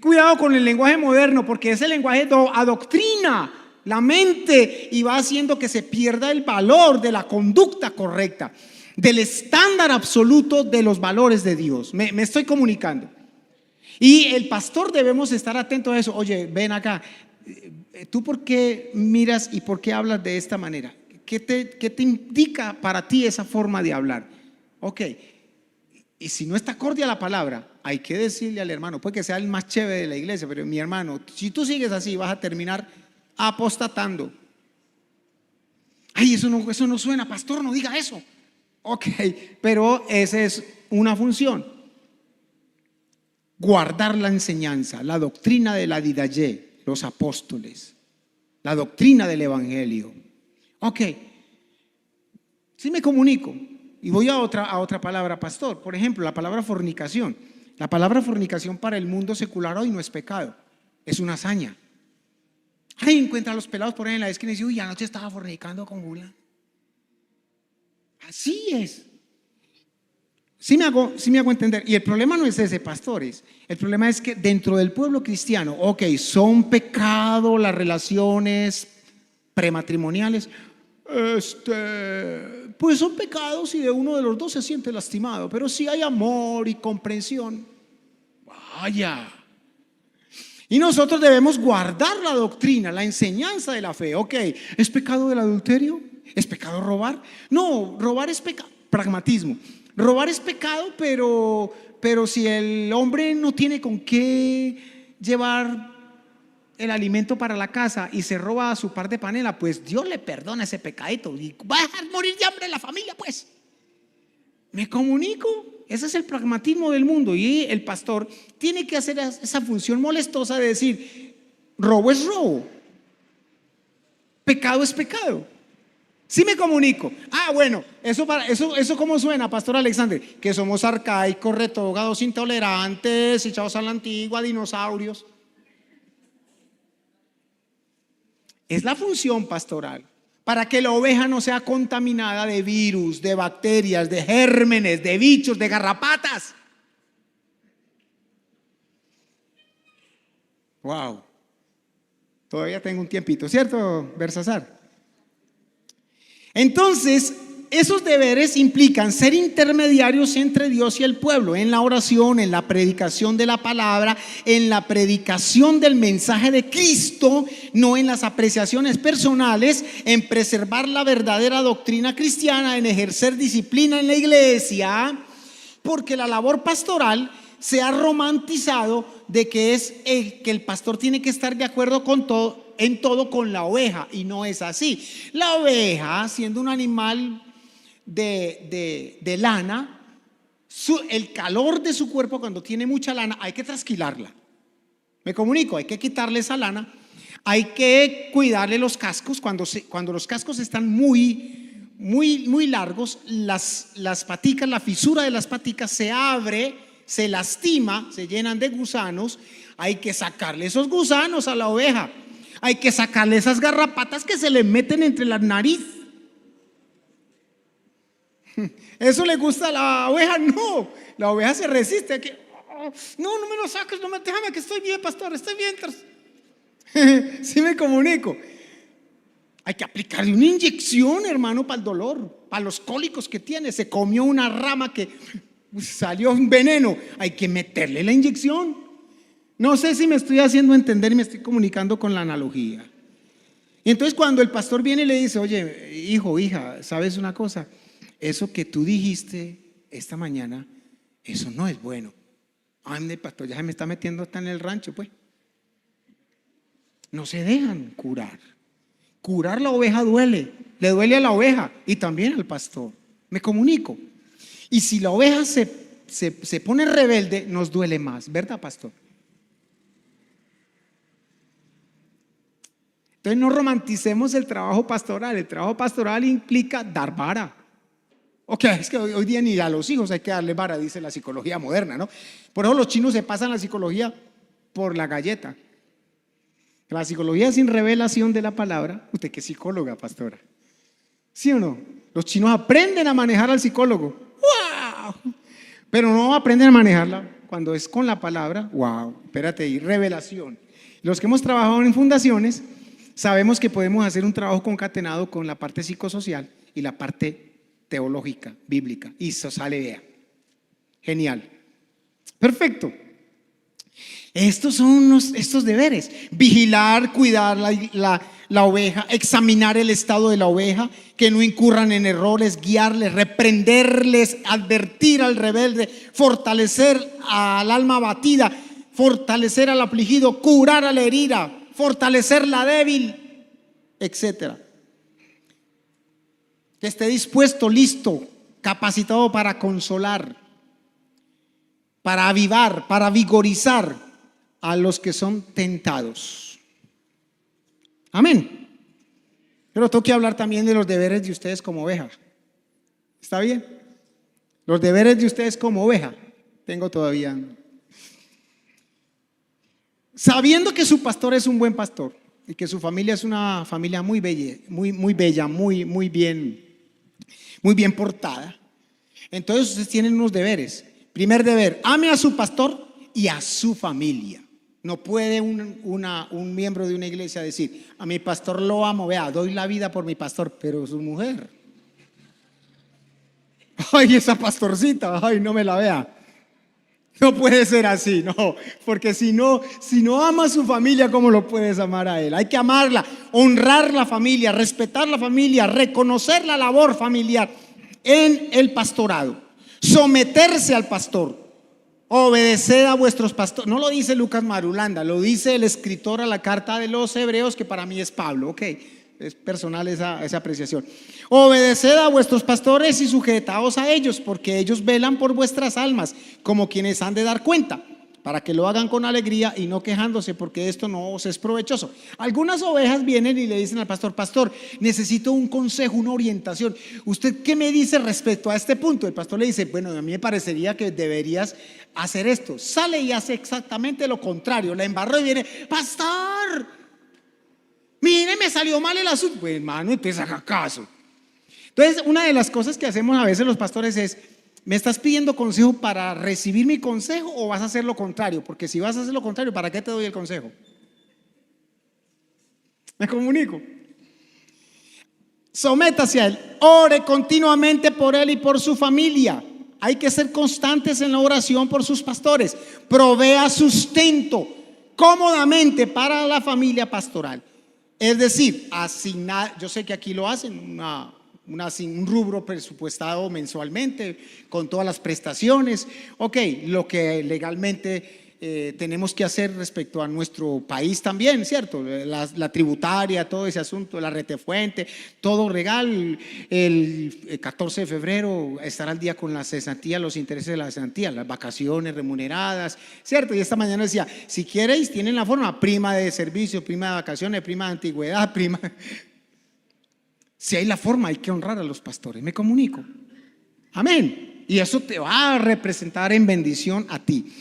cuidado con el lenguaje moderno porque ese lenguaje adoctrina la mente y va haciendo que se pierda el valor de la conducta correcta, del estándar absoluto de los valores de Dios. Me estoy comunicando. Y el pastor debemos estar atentos a eso. Oye, ven acá, ¿tú por qué miras y por qué hablas de esta manera? ¿Qué te indica para ti esa forma de hablar? Ok, y si no está acorde a la palabra, hay que decirle al hermano, puede que sea el más chévere de la iglesia, pero mi hermano, si tú sigues así vas a terminar apostatando. Ay, eso no suena, pastor, no diga eso. Ok, pero esa es una función. Guardar la enseñanza, la doctrina de la Didaye, los apóstoles, la doctrina del evangelio. Ok, si me comunico y voy a otra palabra, pastor. Por ejemplo, la palabra fornicación. La palabra fornicación para el mundo secular hoy no es pecado, es una hazaña. Ay, encuentra a los pelados por ahí en la esquina y dice, uy, anoche estaba fornicando con Gula. Así es. Sí me hago entender. Y el problema no es ese, pastores. El problema es que dentro del pueblo cristiano, ok, son pecado las relaciones prematrimoniales. Pues son pecados y de uno de los dos se siente lastimado. Pero si hay amor y comprensión, vaya. Y nosotros debemos guardar la doctrina, la enseñanza de la fe. Ok, ¿es pecado el adulterio? ¿Es pecado robar? No, robar es pecado. Pragmatismo. Robar es pecado, pero si el hombre no tiene con qué llevar el alimento para la casa y se roba su par de panela, pues Dios le perdona ese pecadito y va a dejar morir de hambre la familia, pues. ¿Me comunico? Ese es el pragmatismo del mundo y el pastor tiene que hacer esa función molestosa de decir, robo es robo, pecado es pecado. ¿Sí me comunico? Bueno, eso ¿cómo suena, pastor Alexander? Que somos arcaicos, retógados, intolerantes, echados a la antigua, dinosaurios. Es la función pastoral para que la oveja no sea contaminada de virus, de bacterias, de gérmenes, de bichos, de garrapatas. Wow. Todavía tengo un tiempito, ¿cierto, Bersasar? Entonces, esos deberes implican ser intermediarios entre Dios y el pueblo, en la oración, en la predicación de la palabra, en la predicación del mensaje de Cristo, no en las apreciaciones personales, en preservar la verdadera doctrina cristiana, en ejercer disciplina en la iglesia, porque la labor pastoral se ha romantizado de que es que el pastor tiene que estar de acuerdo con todo, en todo con la oveja, y no es así. La oveja, siendo un animal de lana, el calor de su cuerpo, cuando tiene mucha lana, hay que trasquilarla. Me comunico, hay que quitarle esa lana, hay que cuidarle los cascos. Cuando los cascos están muy largos, las paticas, la fisura de las paticas se abre, se lastima, se llenan de gusanos. Hay que sacarle esos gusanos a la oveja, hay que sacarle esas garrapatas que se le meten entre la nariz. ¿Eso le gusta a la oveja? No, la oveja se resiste. No, no me lo saques, déjame que estoy bien, pastor, estoy bien. Sí me comunico. Hay que aplicarle una inyección, hermano, para el dolor, para los cólicos que tiene. Se comió una rama que salió un veneno, hay que meterle la inyección. No sé si me estoy haciendo entender y me estoy comunicando con la analogía. Y entonces cuando el pastor viene y le dice: oye, hijo, hija, ¿sabes una cosa? Eso que tú dijiste esta mañana, eso no es bueno. Ande, pastor, ya se me está metiendo hasta en el rancho, pues. No se dejan curar. Curar la oveja duele, le duele a la oveja y también al pastor. Me comunico. Y si la oveja se pone rebelde, nos duele más, ¿verdad, pastor? Entonces no romanticemos el trabajo pastoral. El trabajo pastoral implica dar vara. Ok, es que hoy día ni a los hijos hay que darle vara, dice la psicología moderna, ¿no? Por eso los chinos se pasan la psicología por la galleta. La psicología sin revelación de la palabra. ¿Usted qué psicóloga, pastora? ¿Sí o no? Los chinos aprenden a manejar al psicólogo. ¡Wow! Pero no aprenden a manejarla cuando es con la palabra. ¡Wow! Espérate ahí, revelación. Los que hemos trabajado en fundaciones sabemos que podemos hacer un trabajo concatenado con la parte psicosocial y la parte teológica, bíblica, y eso sale bien. Genial. Perfecto. Estos son estos deberes: vigilar, cuidar la oveja, examinar el estado de la oveja, que no incurran en errores, guiarles, reprenderles, advertir al rebelde, fortalecer al alma abatida, fortalecer al afligido, curar a la herida, fortalecer la débil, etcétera. Que esté dispuesto, listo, capacitado para consolar, para avivar, para vigorizar a los que son tentados. Amén. Pero tengo que hablar también de los deberes de ustedes como oveja. ¿Está bien? Los deberes de ustedes como oveja. Tengo todavía. Sabiendo que su pastor es un buen pastor y que su familia es una familia muy bella, muy bien portada, entonces ustedes tienen unos deberes. Primer deber: ame a su pastor y a su familia. No puede un miembro de una iglesia decir: a mi pastor lo amo, vea, doy la vida por mi pastor, pero su mujer, ay, esa pastorcita, ay, no me la vea. No puede ser así, no, porque si no ama a su familia, ¿cómo lo puedes amar a él? Hay que amarla, honrar la familia, respetar la familia, reconocer la labor familiar en el pastorado, someterse al pastor, obedecer a vuestros pastores. No lo dice Lucas Marulanda, lo dice el escritor a la carta de los Hebreos, que para mí es Pablo, ok. Es personal esa apreciación. Obedeced a vuestros pastores y sujetaos a ellos, porque ellos velan por vuestras almas, como quienes han de dar cuenta, para que lo hagan con alegría y no quejándose, porque esto no os es provechoso. Algunas ovejas vienen y le dicen al pastor: pastor, necesito un consejo, una orientación. ¿Usted qué me dice respecto a este punto? El pastor le dice: bueno, a mí me parecería que deberías hacer esto. Sale y hace exactamente lo contrario, la embarró y viene: pastor, mire, me salió mal el asunto. Pues hermano, entonces haga caso. Entonces, una de las cosas que hacemos a veces los pastores es: ¿me estás pidiendo consejo para recibir mi consejo o vas a hacer lo contrario? Porque si vas a hacer lo contrario, ¿para qué te doy el consejo? Me comunico. Sométase a él, ore continuamente por él y por su familia. Hay que ser constantes en la oración por sus pastores. Provea sustento cómodamente para la familia pastoral. Es decir, asignar, yo sé que aquí lo hacen, un rubro presupuestado mensualmente con todas las prestaciones. Ok, lo que legalmente tenemos que hacer respecto a nuestro país también, ¿cierto? La tributaria, todo ese asunto, la retefuente, todo legal. El 14 de febrero estará al día con la cesantía, los intereses de la cesantía, las vacaciones remuneradas, ¿cierto? Y esta mañana decía, si queréis, tienen la forma, prima de servicio, prima de vacaciones, prima de antigüedad, prima. Si hay la forma, hay que honrar a los pastores. Me comunico. Amén. Y eso te va a representar en bendición a ti.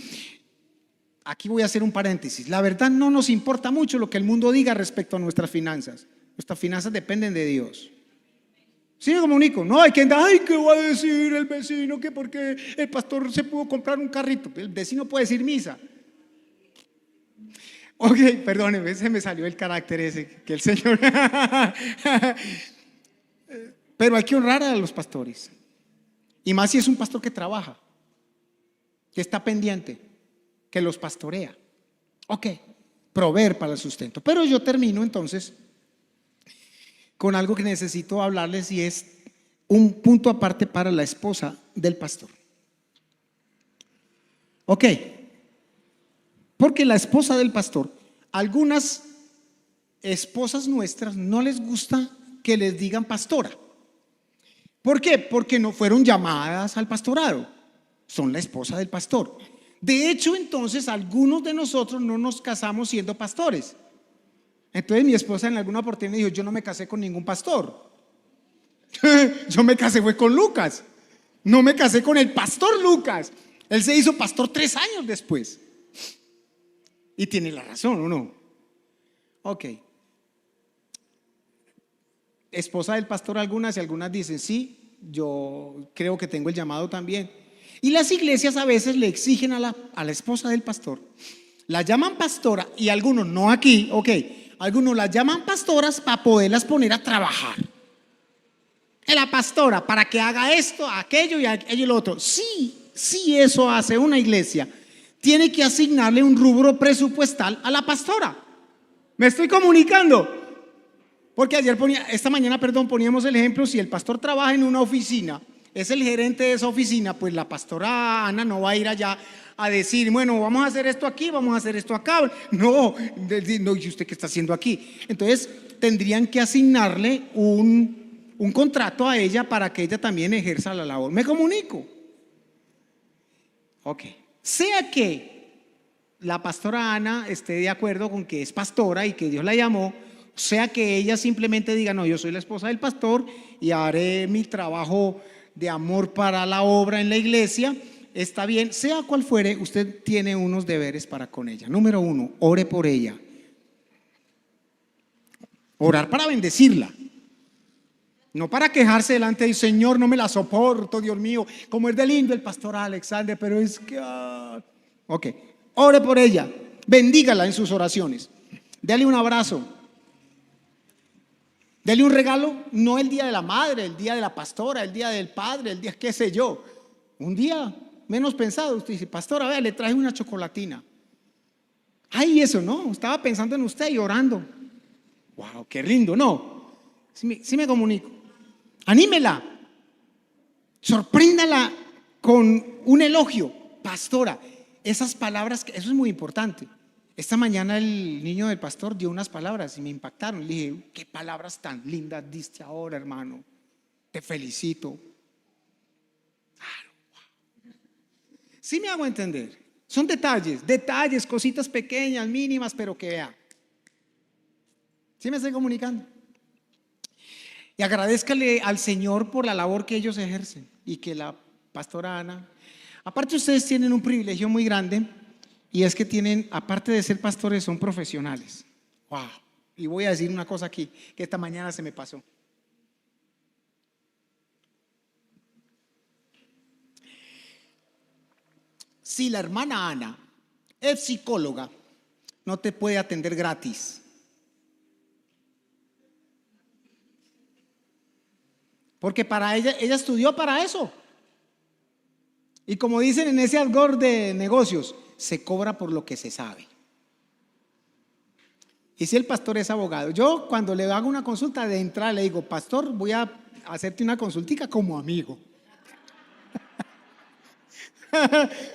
Aquí voy a hacer un paréntesis. La verdad, no nos importa mucho lo que el mundo diga respecto a nuestras finanzas. Nuestras finanzas dependen de Dios. ¿Sí me comunico? No hay que andar, ay, ¿qué va a decir el vecino? Que porque el pastor se pudo comprar un carrito. El vecino puede decir misa. Ok, perdóneme, se me salió el carácter ese que el Señor. Pero hay que honrar a los pastores. Y más si es un pastor que trabaja, que está pendiente, que los pastorea. Ok, proveer para el sustento. Pero yo termino entonces con algo que necesito hablarles, y es un punto aparte para la esposa del pastor. Ok, porque la esposa del pastor, algunas esposas nuestras no les gusta que les digan pastora. ¿Por qué? Porque no fueron llamadas al pastorado, son la esposa del pastor. De hecho, entonces, algunos de nosotros no nos casamos siendo pastores. Entonces mi esposa en alguna oportunidad dijo, yo no me casé con ningún pastor. Yo me casé fue con Lucas. No me casé con el pastor Lucas. Él se hizo pastor 3 años después. Y tiene la razón, ¿o no? Ok. Esposa del pastor algunas, y algunas dicen, sí, yo creo que tengo el llamado también. Y las iglesias a veces le exigen a la esposa del pastor, la llaman pastora, y algunos, no aquí, ok, algunos las llaman pastoras para poderlas poner a trabajar. La pastora, para que haga esto, aquello y lo otro. Sí, eso hace una iglesia. Tiene que asignarle un rubro presupuestal a la pastora. ¿Me estoy comunicando? Porque esta mañana, poníamos el ejemplo, si el pastor trabaja en una oficina, es el gerente de esa oficina, pues la pastora Ana no va a ir allá a decir, bueno, vamos a hacer esto aquí, vamos a hacer esto acá. No, ¿y usted qué está haciendo aquí? Entonces tendrían que asignarle un contrato a ella para que ella también ejerza la labor. ¿Me comunico? Ok. Sea que la pastora Ana esté de acuerdo con que es pastora y que Dios la llamó, sea que ella simplemente diga, no, yo soy la esposa del pastor y haré mi trabajo de amor para la obra en la iglesia, está bien. Sea cual fuere, usted tiene unos deberes para con ella. Número 1, ore por ella. Orar para bendecirla, no para quejarse delante del Señor, no me la soporto, Dios mío, como es de lindo el pastor Alexander, pero es que ok, ore por ella, bendígala en sus oraciones, dale un abrazo, dale un regalo, no el día de la madre, el día de la pastora, el día del padre, el día qué sé yo, un día menos pensado. Usted dice, pastora, vea, le traje una chocolatina. Ay, eso no, estaba pensando en usted y orando. Wow, qué lindo, ¿no? Sí me comunico. Anímela, sorpréndala con un elogio. Pastora, esas palabras, eso es muy importante. Esta mañana el niño del pastor dio unas palabras y me impactaron. Le dije, qué palabras tan lindas diste ahora, hermano. Te felicito. Sí me hago entender. Son detalles, cositas pequeñas, mínimas, pero que vea. ¿Sí me estoy comunicando? Y agradézcale al Señor por la labor que ellos ejercen y que la pastora Ana. Aparte, ustedes tienen un privilegio muy grande, y es que tienen, aparte de ser pastores, son profesionales. Wow. Y voy a decir una cosa aquí que esta mañana se me pasó. Si la hermana Ana es psicóloga, no te puede atender gratis. porque para ella estudió para eso. Y como dicen en ese argot de negocios, se cobra por lo que se sabe. Y si el pastor es abogado, yo cuando le hago una consulta de entrada le digo: pastor, voy a hacerte una consultica como amigo.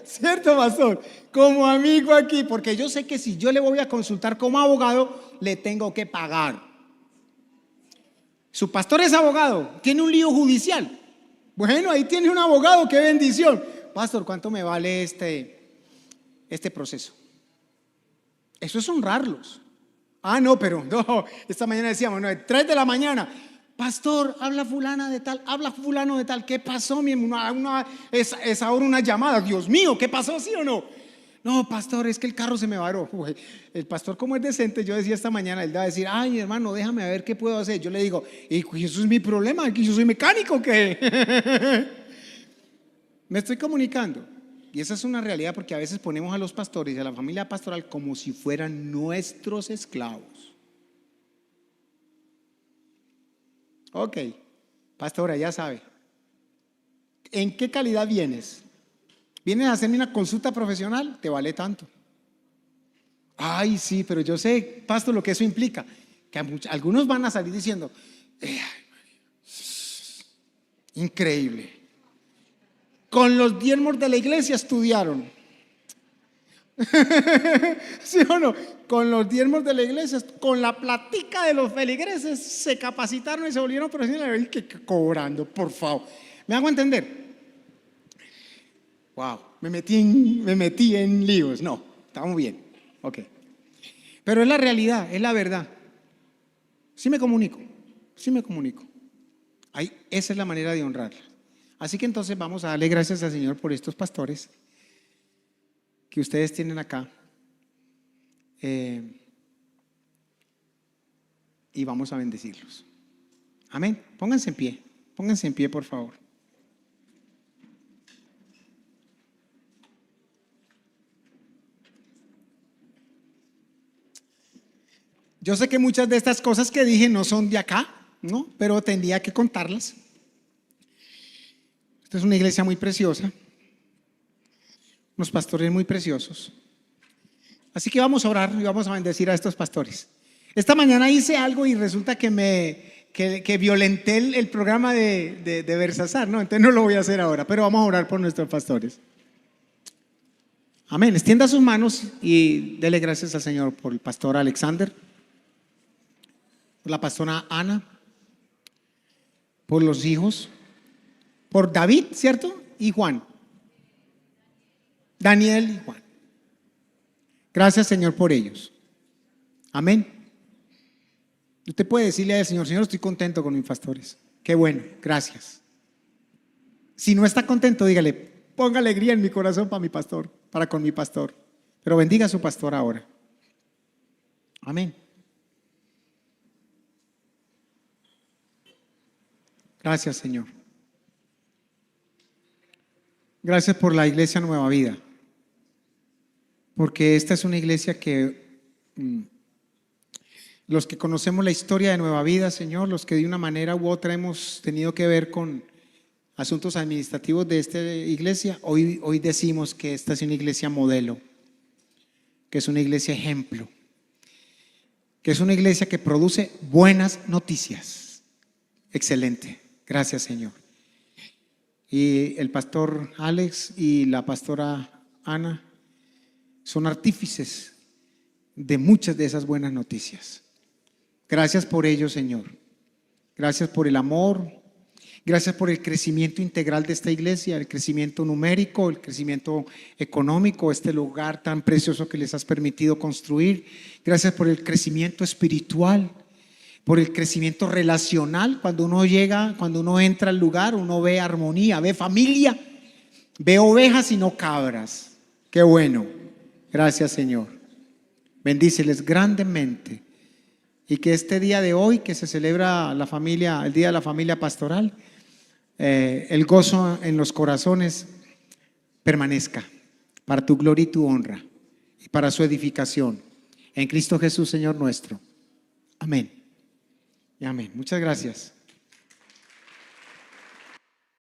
¿Cierto, pastor? Como amigo aquí, porque yo sé que si yo le voy a consultar como abogado, le tengo que pagar. Su pastor es abogado, tiene un lío judicial. Bueno, ahí tiene un abogado, qué bendición. Pastor, ¿cuánto me vale este proceso? Eso es honrarlos. Ah, no, pero no, esta mañana decíamos, no, 3 de la mañana. Pastor, habla fulana de tal, habla fulano de tal. ¿Qué pasó, mi hermano? Es ahora una llamada. Dios mío, ¿qué pasó, sí o no? No, pastor, es que el carro se me varó. El pastor, como es decente, yo decía esta mañana, él va a decir: ay, hermano, déjame ver qué puedo hacer. Yo le digo: y eso es mi problema, aquí yo soy mecánico, ¿qué? Me estoy comunicando. Y esa es una realidad, porque a veces ponemos a los pastores y a la familia pastoral como si fueran nuestros esclavos. Ok, pastora, ya sabe. ¿En qué calidad vienes? ¿Vienes a hacerme una consulta profesional? Te vale tanto. Ay, sí, pero yo sé, pastor, lo que eso implica. Que algunos van a salir diciendo: increíble. Con los diezmos de la iglesia estudiaron. ¿Sí o no? Con los diezmos de la iglesia, con la platica de los feligreses, se capacitaron y se volvieron profesionales. Que cobrando, por favor. ¿Me hago entender? Wow, me metí en líos. No, estamos bien. Ok. Pero es la realidad, es la verdad. Sí me comunico. Ahí, esa es la manera de honrarla. Así que entonces vamos a darle gracias al Señor por estos pastores que ustedes tienen acá. Y vamos a bendecirlos. Amén. Pónganse en pie, por favor. Yo sé que muchas de estas cosas que dije no son de acá, ¿no? Pero tendría que contarlas. Esta es una iglesia muy preciosa, unos pastores muy preciosos. Así que vamos a orar y vamos a bendecir a estos pastores. Esta mañana hice algo y resulta que violenté el programa de Versasar, ¿no? Entonces no lo voy a hacer ahora, pero vamos a orar por nuestros pastores. Amén. Extienda sus manos y dele gracias al Señor por el pastor Alexander, por la pastora Ana, por los hijos, por David, ¿cierto? Y Juan. Daniel y Juan. Gracias, Señor, por ellos. Amén. Usted puede decirle al Señor: Señor, estoy contento con mis pastores. Qué bueno, gracias. Si no está contento, dígale: ponga alegría en mi corazón para mi pastor, para con mi pastor. Pero bendiga a su pastor ahora. Amén. Gracias, Señor. Gracias por la iglesia Nueva Vida, porque esta es una iglesia que los que conocemos la historia de Nueva Vida, Señor, los que de una manera u otra hemos tenido que ver con asuntos administrativos de esta iglesia, hoy decimos que esta es una iglesia modelo, que es una iglesia ejemplo, que es una iglesia que produce buenas noticias. Excelente. Gracias, Señor. Y el pastor Alex y la pastora Ana son artífices de muchas de esas buenas noticias. Gracias por ello, Señor. Gracias por el amor. Gracias por el crecimiento integral de esta iglesia, el crecimiento numérico, el crecimiento económico, este lugar tan precioso que les has permitido construir. Gracias por el crecimiento espiritual, por el crecimiento relacional. Cuando uno llega, cuando uno entra al lugar, uno ve armonía, ve familia, ve ovejas y no cabras. Qué bueno. Gracias, Señor. Bendíceles grandemente. Y que este día de hoy, que se celebra la familia, el Día de la Familia Pastoral, el gozo en los corazones permanezca para tu gloria y tu honra y para su edificación. En Cristo Jesús, Señor nuestro. Amén. Y amén. Muchas gracias.